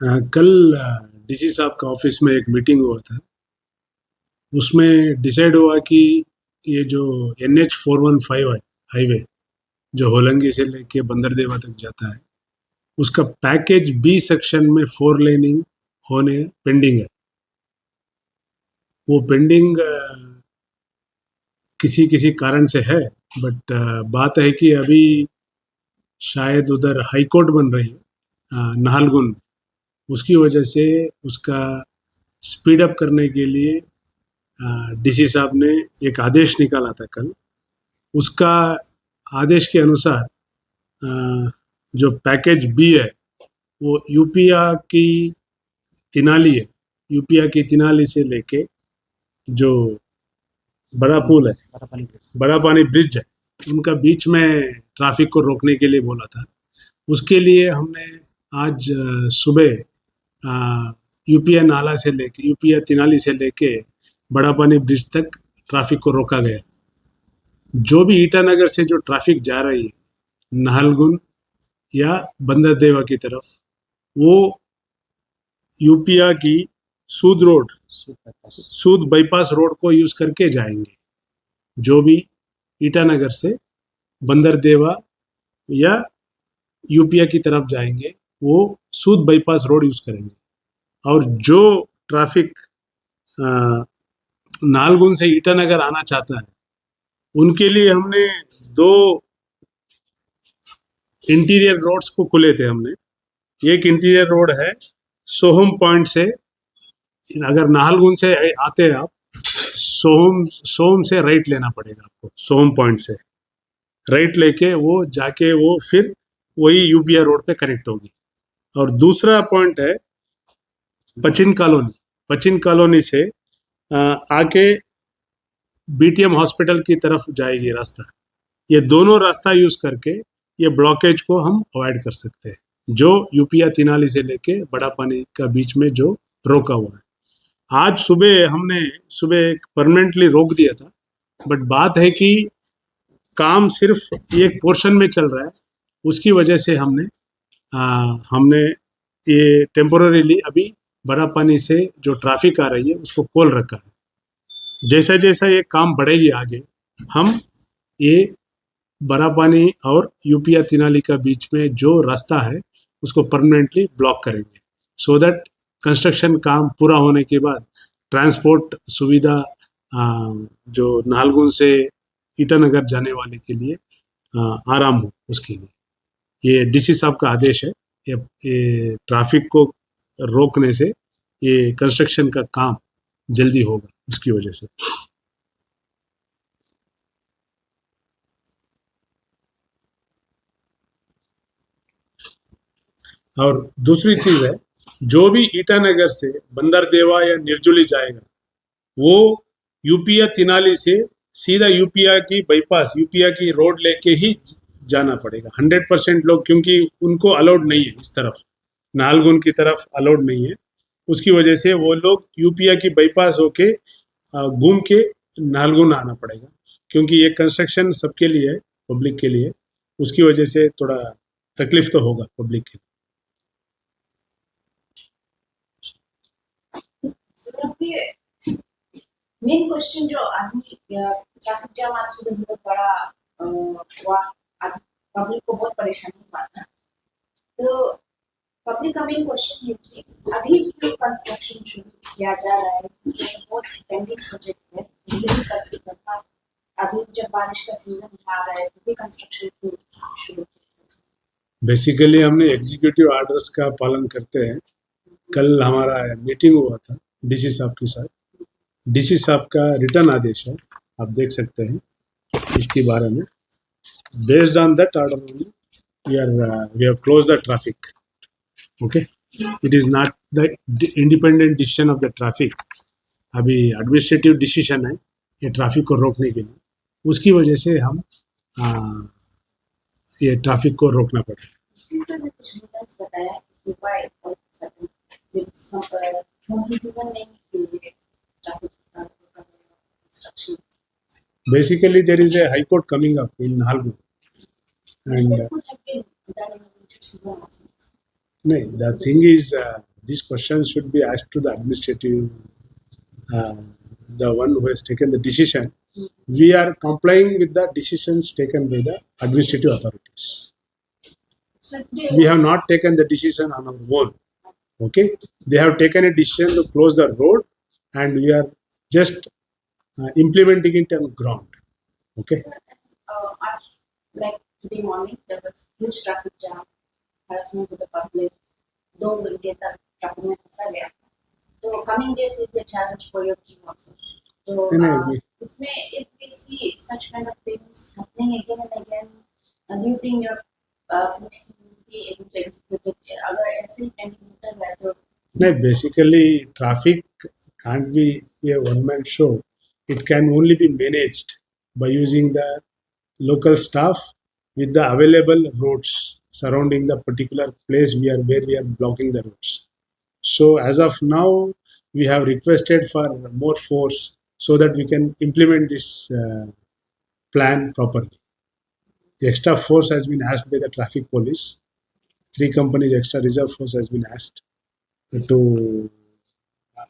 कल डीसी साहब का ऑफिस में एक मीटिंग हुआ था। उसमें डिसाइड हुआ कि ये जो NH 415 है, हाईवे जो होलंगी से लेके बंदरदेवा तक जाता है, उसका पैकेज बी सेक्शन में 4 लेनिंग होने पेंडिंग है। वो पेंडिंग किसी किसी कारण से है, बट बात है कि अभी शायद उधर हाई कोर्ट बन रही है नाहरलगुन। उसकी वजह से उसका स्पीड अप करने के लिए डीसी साहब ने एक आदेश निकाला था कल। उसका आदेश के अनुसार जो पैकेज बी है वो यूपिया की तिनाली है। यूपिया की तिनाली से लेके जो बड़ा पुल है, बड़ा पानी ब्रिज है, उनका बीच में ट्रैफिक को रोकने के लिए बोला था। उसके लिए हमने आज सुबह यूपिया नाला से लेके यूपिया तिनाली से लेके बड़ा पानी ब्रिज तक ट्रैफिक को रोका गया। जो भी ईटानगर से जो ट्रैफिक जा रही है नाहरलगुन या बंदरदेवा की तरफ, वो यूपिया की सूद रोड, सूद बाईपास रोड को यूज करके जाएंगे। जो भी ईटानगर से बंदरदेवा या यूपिया की तरफ जाएंगे वो सूद बाईपास रोड यूज करेंगे। और जो ट्रैफिक नाहरलगुन से ईटानगर आना चाहता है, उनके लिए हमने 2 इंटीरियर रोड्स को खुले थे हमने। एक इंटीरियर रोड है सोहम पॉइंट से, अगर नाहरलगुन से आते हैं आप, सोहम से राइट लेना पड़ेगा आपको। सोहम पॉइंट से राइट लेके वो जाके वो फिर वही यूपिया रोड पे कनेक्ट होगी। और दूसरा पॉइंट है पचिन कॉलोनी। पचिन कॉलोनी से आके बीटीएम हॉस्पिटल की तरफ जाएगी रास्ता। ये दोनों रास्ता यूज करके ये ब्लॉकेज को हम अवॉइड कर सकते हैं, जो यूपिया तिनाली से लेके बड़ा पानी का बीच में जो रोका हुआ है। आज हमने सुबह परमानेंटली रोक दिया था, बट बात है कि काम सिर्फ एक पोर्शन में चल रहा है। उसकी वजह से हमने ये टेम्पोररीली अभी बड़ा पानी से जो ट्रैफिक आ रही है उसको खोल रखा है। जैसा जैसा ये काम बढ़ेगी आगे, हम ये बड़ा पानी और यूपिया तिनाली का बीच में जो रास्ता है उसको परमानेंटली ब्लॉक करेंगे, सो दैट कंस्ट्रक्शन काम पूरा होने के बाद ट्रांसपोर्ट सुविधा जो नाहरलगुन से ईटानगर जाने वाले के लिए आराम हो, उसके लिए ये डीसी साहब का आदेश है। ये ट्रैफिक को रोकने से ये कंस्ट्रक्शन का काम जल्दी होगा उसकी वजह से। और दूसरी चीज है, जो भी ईटानगर से बंदरदेवा या निर्जुली जाएगा वो यूपिया तिनाली से सीधा यूपिया की बाईपास, यूपिया की रोड लेके ही जाना पड़ेगा। 100% लोग, क्योंकि उनको अलाउड नहीं है इस तरफ, नाहरलगुन की तरफ अलाउड नहीं है। उसकी वजह से वो लोग यूपिया की बाईपास होके घूम के नाहरलगुन आना पड़ेगा, क्योंकि ये कंस्ट्रक्शन सबके लिए है, पब्लिक के लिए। उसकी वजह से थोड़ा तकलीफ तो होगा पब्लिक के लिए। मेन क्वेश्चन जो अभी ट्रैफिक जाम आज सुबह बहुत बड़ा हुआ, पब्लिक को बहुत परेशानी हुआ था। तो पब्लिक का मेन क्वेश्चन है कि अभी जो कंस्ट्रक्शन शुरू किया जा रहा है, बहुत पेंडिंग प्रोजेक्ट है, नहीं कर सकता था। अभी जब बारिश का सीजन आ रहा है तो भी कंस्ट्रक्शन शुरू बेसिकली हमने एग्जीक्यूटिव ऑर्डर्स का पालन करते हैं। कल हमारा मीटिंग हुआ था डीसी साहब के साथ। डीसी साहब का रिटर्न आदेश है, आप देख सकते हैं इसके बारे में। Based on that order we have closed the traffic. Okay, it is not the independent decision of the traffic. अभी एडमिनिस्ट्रेटिव डिसीजन है ये ट्रैफिक को रोकने के लिए। उसकी वजह से हम ये ट्रैफिक को रोकना पड़ेगा। Basically, there is a high court coming up in Nahalgund, and no, the thing is these questions should be asked to the administrative, the one who has taken the decision. We are complying with the decisions taken by the administrative authorities. So today, We have not taken the decision on our own. Okay, they have taken a decision to close the road, and we are just implementing it on ground. Okay. sir, like today morning, there was huge traffic jam, harassment to the public. Don't get the traffic में फंसा गया. So coming days will be a challenge for your team also. So And इसमें if we see such kind of things happening again and again, do you think your police team will be able to execute it? अगर ऐसे ही pending होता है तो no, basically, traffic can't be a one-man show. It can only be managed by using the local staff with the available roads surrounding the particular place where we are blocking the roads. So as of now, we have requested for more force so that we can implement this plan properly. The extra force has been asked by the traffic police. 3 companies extra reserve force has been asked to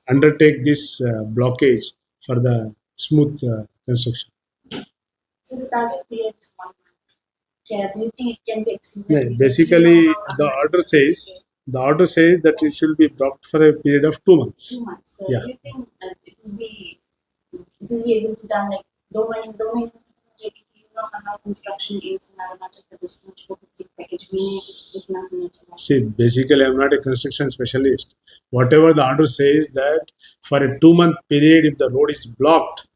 undertake this blockage for the smooth construction. so the target period is 1 month. Yeah, do you think it can be Yeah, extended? basically, the order says that it should be blocked for a period of 2 months. 2 months. So Yeah. do you think it will be able to done like domain you know how construction is in Arunachal Pradesh much for the package we itna समय चला. See, basically, I'm not a construction specialist. Whatever the order says that for a 2-month period, if the road is blocked,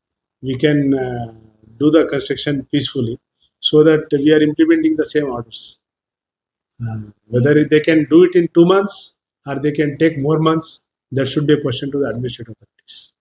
we can do the construction peacefully. So that we are implementing the same orders. Whether they can do it in 2 months or they can take more months, that should be a question to the administrative authorities.